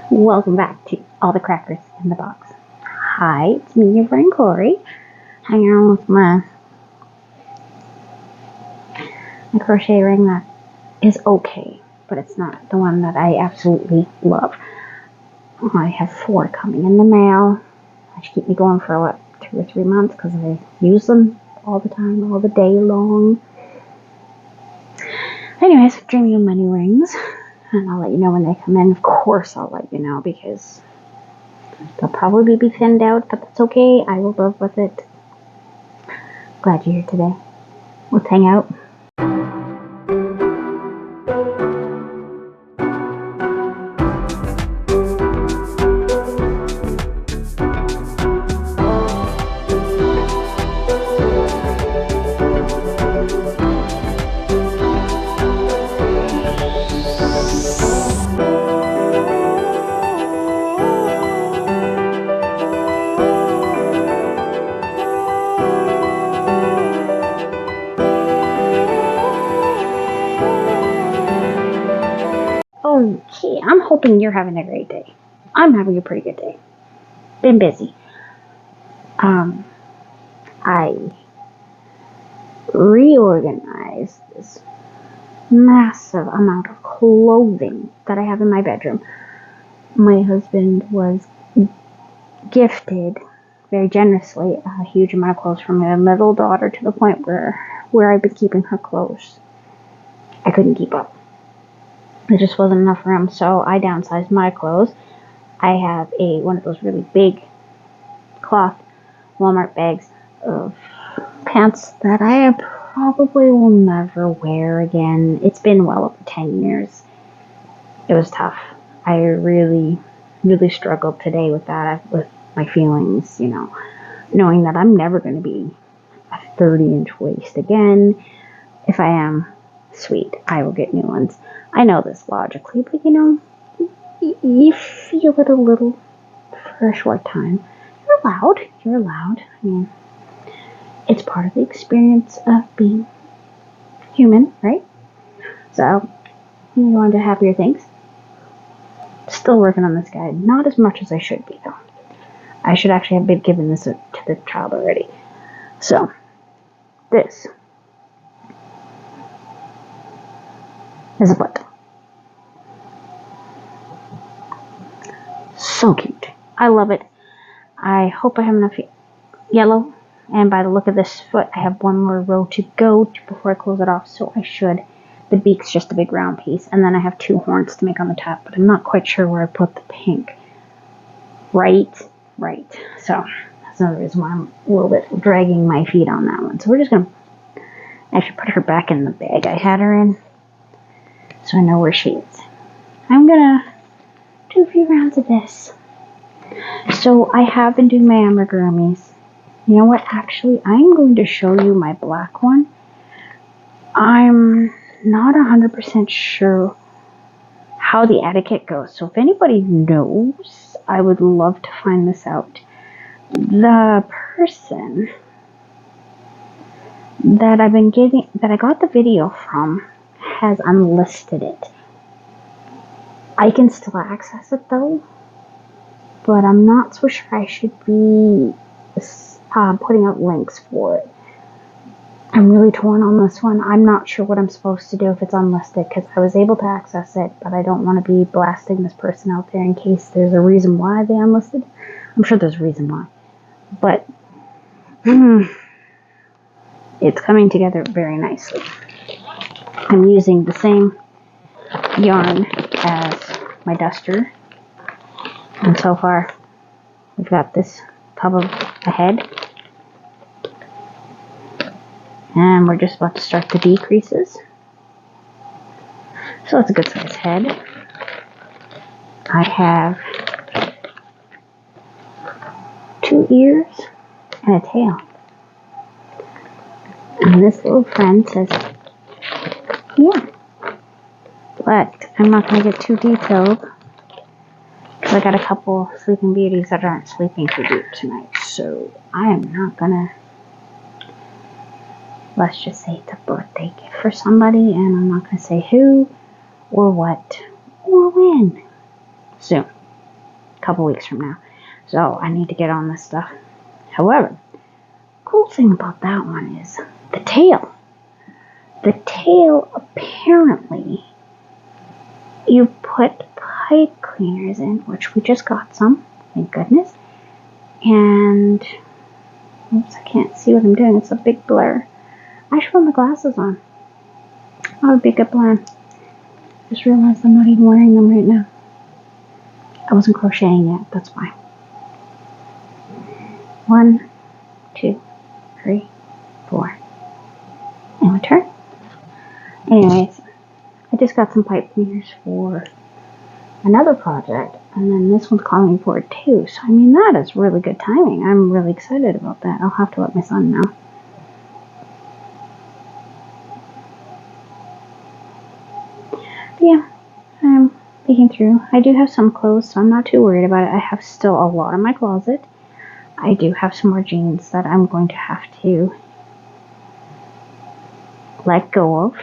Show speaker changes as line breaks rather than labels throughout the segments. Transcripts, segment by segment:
Welcome back to All the Crackers in the Box. Hi, it's me, your friend Corey, hanging around with my crochet ring that is okay, but it's not the one that I absolutely love. I have 4 coming in the mail. That should keep me going for 2 or 3 months because I use them all the time, all the day long. Anyways, Dreamy of Money rings, and I'll let you know when they come in. Of course, I'll let you know because they'll probably be thinned out, but that's okay. I will live with it. Glad you're here today. Let's hang out. Okay, I'm hoping you're having a great day. I'm having a pretty good day. Been busy. I reorganized this massive amount of clothing that I have in my bedroom. My husband was gifted very generously a huge amount of clothes from my middle daughter to the point where I've been keeping her clothes. I couldn't keep up. There just wasn't enough room, so I downsized my clothes. I have one of those really big cloth Walmart bags of pants that I probably will never wear again. It's been well over 10 years. It was tough. I really, really struggled today with that, with my feelings, knowing that I'm never going to be a 30-inch waist again. If I am, sweet, I will get new ones. I know this logically, but you feel it a little for a short time. You're allowed. I mean, it's part of the experience of being human, right? So, you want to happier things. Still working on this guide. Not as much as I should be, though. I should actually have been giving this to the child already. So, this is a butt. So cute. I love it. I hope I have enough yellow. And by the look of this foot, I have one more row to go before I close it off. So I should. The beak's just a big round piece. And then I have 2 horns to make on the top. But I'm not quite sure where I put the pink. Right. So that's another reason why I'm a little bit dragging my feet on that one. So we're just going to actually put her back in the bag I had her in. So I know where she is. I'm going to do a few rounds of this. So I have been doing my amigurumis. You know what? Actually, I'm going to show you my black one. I'm not 100% sure how the etiquette goes. So if anybody knows, I would love to find this out. The person that I got the video from has unlisted it. I can still access it though, but I'm not so sure I should be putting out links for it. I'm really torn on this one. I'm not sure what I'm supposed to do if it's unlisted because I was able to access it, but I don't want to be blasting this person out there in case there's a reason why they unlisted. I'm sure there's a reason why, but it's coming together very nicely. I'm using the same yarn as my duster, and so far we've got this tub of a head. And we're just about to start the decreases. So it's a good size head. I have 2 ears and a tail. And this little friend says, yeah. But I'm not going to get too detailed because I got a couple sleeping beauties that aren't sleeping too deep tonight. So I am not going to, let's just say it's a birthday gift for somebody, and I'm not going to say who or what or when. Soon. couple weeks from now. So I need to get on this stuff. However, cool thing about that one is the tail. The tail, apparently, you put pipe cleaners in, which we just got some, thank goodness. And, oops, I can't see what I'm doing. It's a big blur. I should put my glasses on. That would be a good plan. Just realized I'm not even wearing them right now. I wasn't crocheting yet, that's why. 1, 2, 3, 4. And return. Anyways, I just got some pipe cleaners for another project, and then this one's calling for it too. So, I mean, that is really good timing. I'm really excited about that. I'll have to let my son know. But yeah, I'm peeking through. I do have some clothes, so I'm not too worried about it. I have still a lot in my closet. I do have some more jeans that I'm going to have to let go of.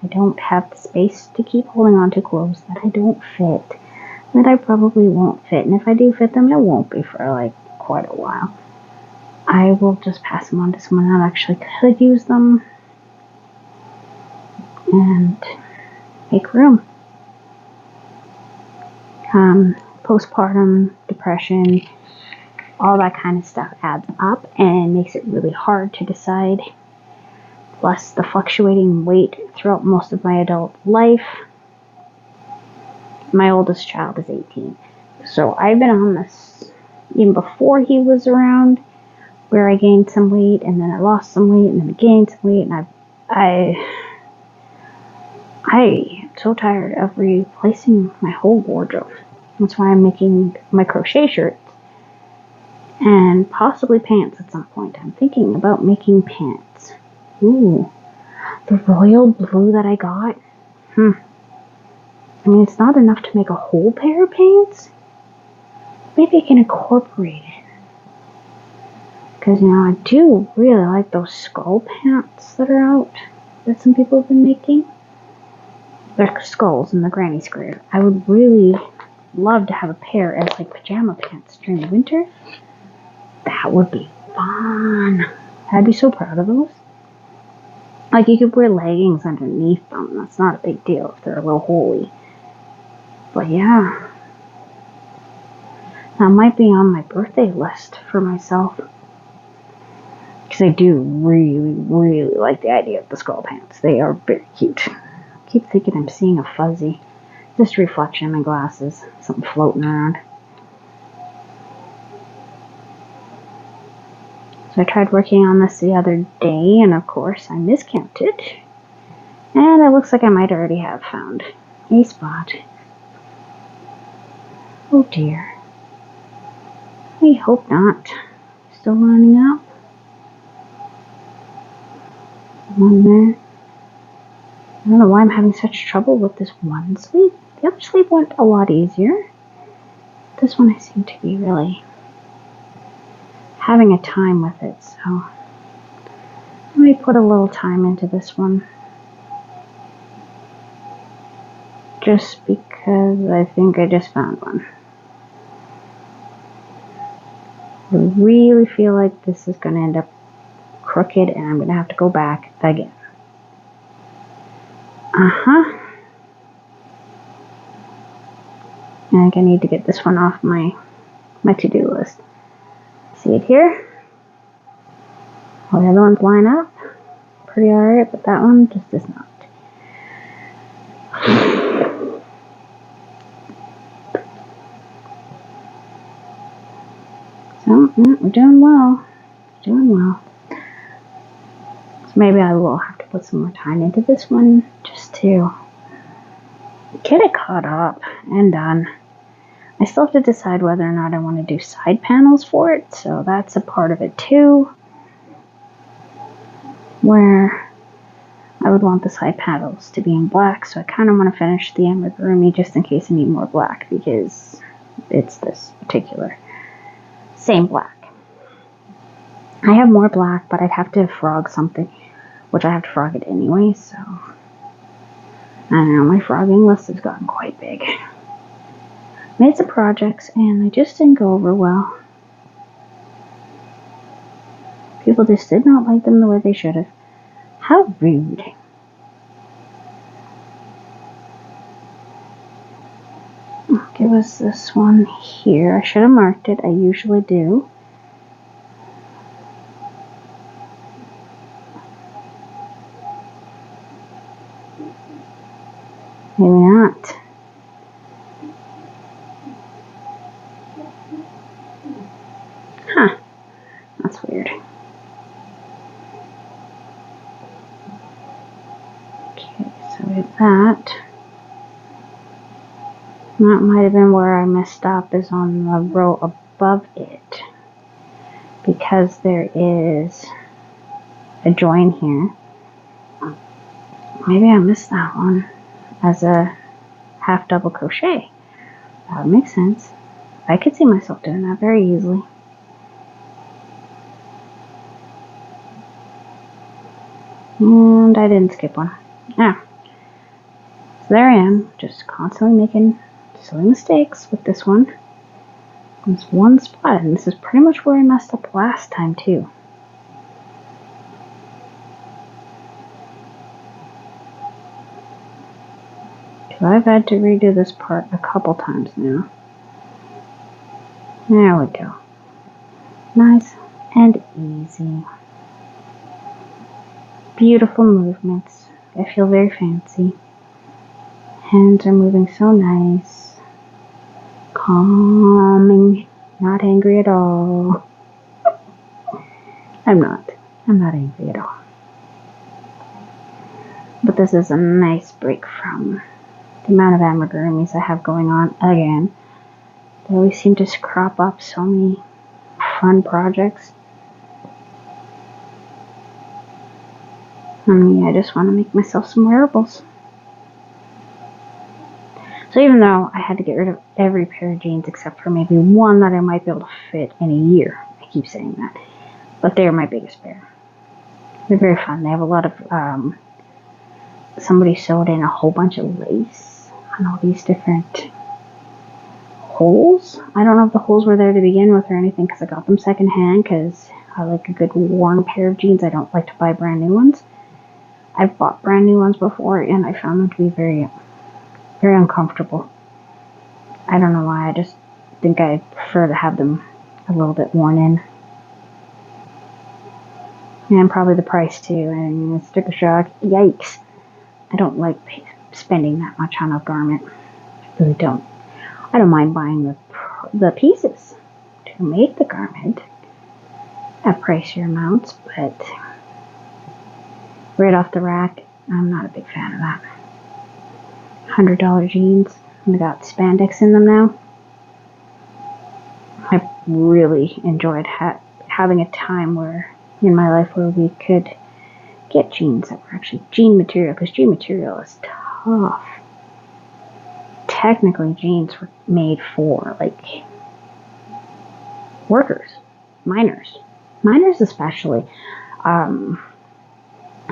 I don't have the space to keep holding on to clothes that I don't fit, that I probably won't fit. And if I do fit them, it won't be for like quite a while. I will just pass them on to someone that actually could use them and make room. Postpartum depression, all that kind of stuff adds up and makes it really hard to decide. Plus the fluctuating weight throughout most of my adult life. My oldest child is 18. So I've been on this even before he was around, where I gained some weight and then I lost some weight and then I gained some weight, and I am so tired of replacing my whole wardrobe. That's why I'm making my crochet shirts and possibly pants at some point. I'm thinking about making pants. Ooh, the royal blue that I got. I mean, it's not enough to make a whole pair of pants. Maybe I can incorporate it. Because, I do really like those skull pants that are out that some people have been making. They're skulls in the granny square. I would really love to have a pair as like pajama pants during the winter. That would be fun. I'd be so proud of those. Like, you could wear leggings underneath them. That's not a big deal if they're a little holy. But yeah. That might be on my birthday list for myself. Because I do really, really like the idea of the skull pants. They are very cute. I keep thinking I'm seeing a fuzzy. Just a reflection in my glasses. Something floating around. So I tried working on this the other day, and of course I miscounted. And it looks like I might already have found a spot. Oh dear. I hope not. Still lining up. One there. I don't know why I'm having such trouble with this one sleeve. The other sleeve went a lot easier. This one I seem to be really having a time with it, so let me put a little time into this one. Just because I think I just found one. I really feel like this is going to end up crooked and I'm going to have to go back again. I think I need to get this one off my to-do list. See it here? All the other ones line up pretty alright, but that one just does not. So, we're doing well. Doing well. So maybe I will have to put some more time into this one just to get it caught up and done. I still have to decide whether or not I want to do side panels for it, so that's a part of it too, where I would want the side panels to be in black, so I kind of want to finish the amigurumi just in case I need more black, because it's this particular same black. I have more black, but I'd have to frog something, which I have to frog it anyway, so I don't know, my frogging list has gotten quite big. Made some projects and they just didn't go over well. People just did not like them the way they should have. How rude. Give us this one here. I should have marked it. I usually do. Maybe not. Huh. That's weird. Okay, so we have that. That might have been where I messed up, is on the row above it. Because there is a join here. Maybe I missed that one as a half double crochet. That would make sense. I could see myself doing that very easily. And I didn't skip one. Yeah. So there I am, just constantly making silly mistakes with this one. This one spot, and this is pretty much where I messed up last time too. Because I've had to redo this part a couple times now. There we go. Nice and easy. Beautiful movements. I feel very fancy. Hands are moving so nice. Calming. Not angry at all. I'm not angry at all. But this is a nice break from the amount of amigurumis I have going on again. They always seem to crop up so many fun projects. I just want to make myself some wearables. So even though I had to get rid of every pair of jeans except for maybe one that I might be able to fit in a year. I keep saying that. But they're my biggest pair. They're very fun. They have a lot of, somebody sewed in a whole bunch of lace on all these different holes. I don't know if the holes were there to begin with or anything because I got them secondhand because I like a good worn pair of jeans. I don't like to buy brand new ones. I've bought brand new ones before and I found them to be very, very uncomfortable. I don't know why. I just think I prefer to have them a little bit worn in. And probably the price too. And sticker shock. Yikes. I don't like spending that much on a garment. I really don't. I don't mind buying the pieces to make the garment at pricier amounts, but right off the rack, I'm not a big fan of that. $100 jeans, and they got spandex in them now. I really enjoyed having a time in my life where we could get jeans that were actually jean material, because jean material is tough. Technically, jeans were made for workers, miners especially.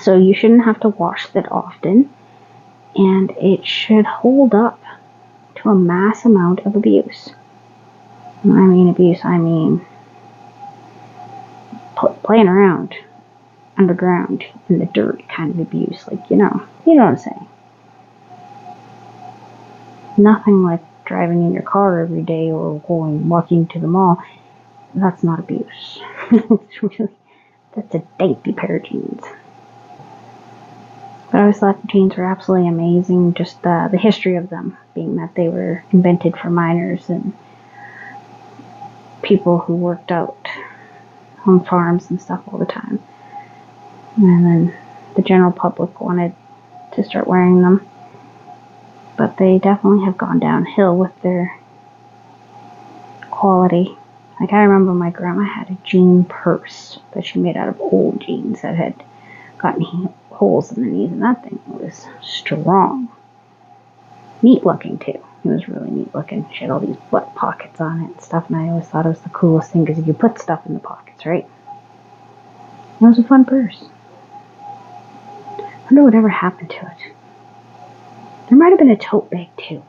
So you shouldn't have to wash that often, and it should hold up to a mass amount of abuse. When I mean abuse, I mean playing around underground in the dirt kind of abuse, you know what I'm saying. Nothing like driving in your car every day or walking to the mall. That's not abuse. That's a dainty pair of jeans. But I always thought jeans were absolutely amazing, just the history of them, being that they were invented for miners and people who worked out on farms and stuff all the time. And then the general public wanted to start wearing them. But they definitely have gone downhill with their quality. I remember my grandma had a jean purse that she made out of old jeans that had gotten holes in the knees, and that thing was strong. Neat looking too. It was really neat looking. She had all these butt pockets on it and stuff, and I always thought it was the coolest thing because you could put stuff in the pockets, right? It was a fun purse. I wonder whatever happened to it. There might have been a tote bag too.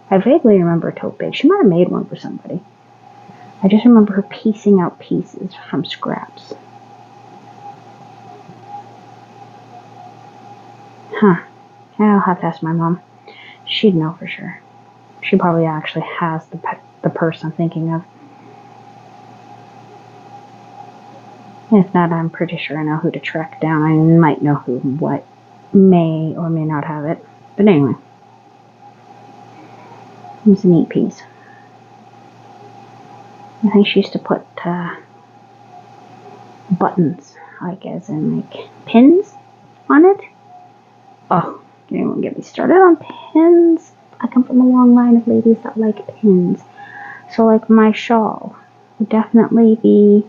I vaguely remember a tote bag. She might have made one for somebody. I just remember her piecing out pieces from scraps. Huh. I'll have to ask my mom. She'd know for sure. She probably actually has the purse I'm thinking of. If not, I'm pretty sure I know who to track down. I might know who and what may or may not have it. But anyway. It was a neat piece. I think she used to put buttons, like as in like pins on it. Oh, you won't get me started on pins. I come from a long line of ladies that like pins. So like my shawl would definitely be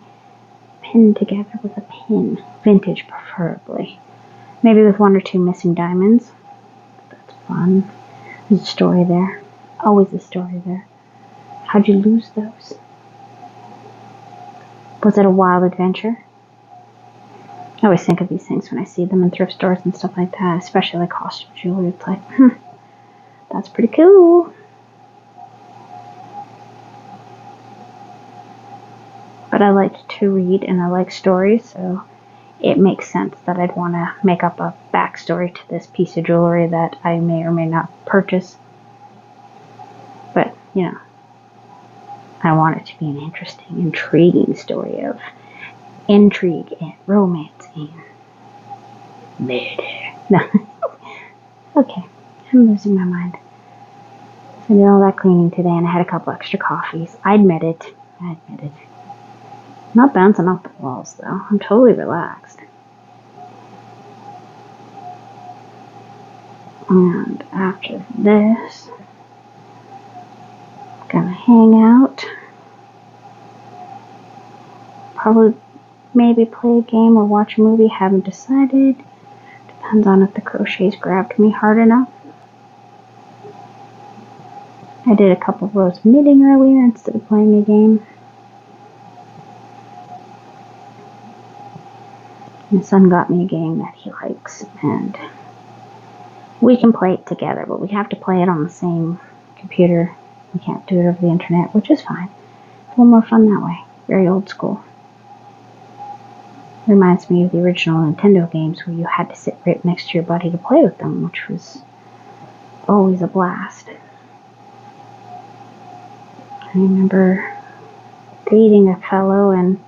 pinned together with a pin. Vintage preferably. Maybe with one or two missing diamonds. That's fun. There's a story there. Always a story there. How'd you lose those? Was it a wild adventure? I always think of these things when I see them in thrift stores and stuff like that, especially like costume jewelry. It's like, that's pretty cool. But I like to read and I like stories, so it makes sense that I'd want to make up a backstory to this piece of jewelry that I may or may not purchase. But, I want it to be an interesting, intriguing story of intrigue and romance and murder. No. Okay, I'm losing my mind. So I did all that cleaning today and I had a couple extra coffees. I admit it. I'm not bouncing off the walls though. I'm totally relaxed. And after this, I'm gonna hang out. Probably maybe play a game or watch a movie. Haven't decided. Depends on if the crochets grabbed me hard enough. I did a couple rows of knitting earlier instead of playing a game. My son got me a game that he likes, and we can play it together, but we have to play it on the same computer. We can't do it over the internet, which is fine. It's a little more fun that way. Very old school. Reminds me of the original Nintendo games where you had to sit right next to your buddy to play with them, which was always a blast. I remember dating a fellow and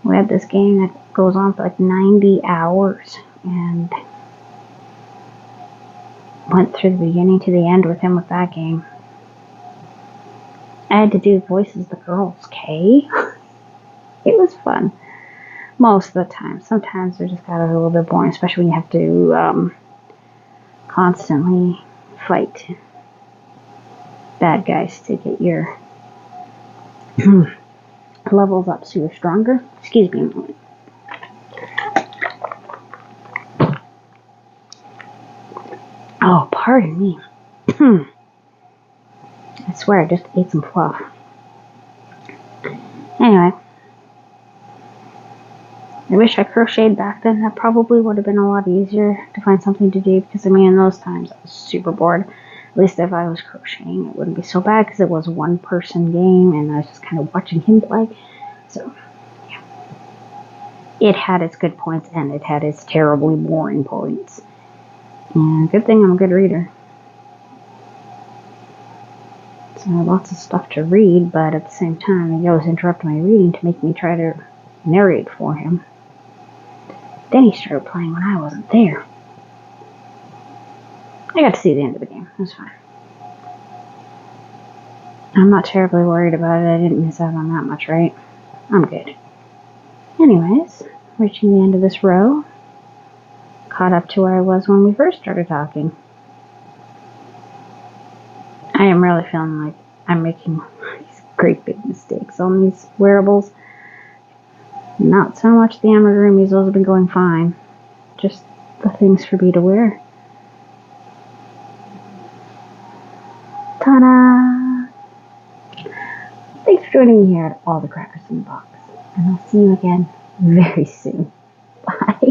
we had this game that goes on for like 90 hours and went through the beginning to the end with him with that game. I had to do voices of the girls, okay? It was fun. Most of the time. Sometimes they just got a little bit boring, especially when you have to constantly fight bad guys to get your levels up so you're stronger. Excuse me a moment. Oh, pardon me. I swear I just ate some fluff. Anyway. I wish I crocheted back then. That probably would have been a lot easier to find something to do because, in those times I was super bored. At least if I was crocheting, it wouldn't be so bad because it was a one-person game and I was just kind of watching him play. So, yeah. It had its good points and it had its terribly boring points. And good thing I'm a good reader. So I have lots of stuff to read, but at the same time, he always interrupt my reading to make me try to narrate for him. Then he started playing when I wasn't there. I got to see the end of the game. It was fine. I'm not terribly worried about it. I didn't miss out on that much, right? I'm good. Anyways, reaching the end of this row. Caught up to where I was when we first started talking. I am really feeling like I'm making these great big mistakes on these wearables. Not so much the amigurumis, those have been going fine. Just the things for me to wear. Ta-da! Thanks for joining me here at All the Crackers in the Box. And I'll see you again very soon. Bye.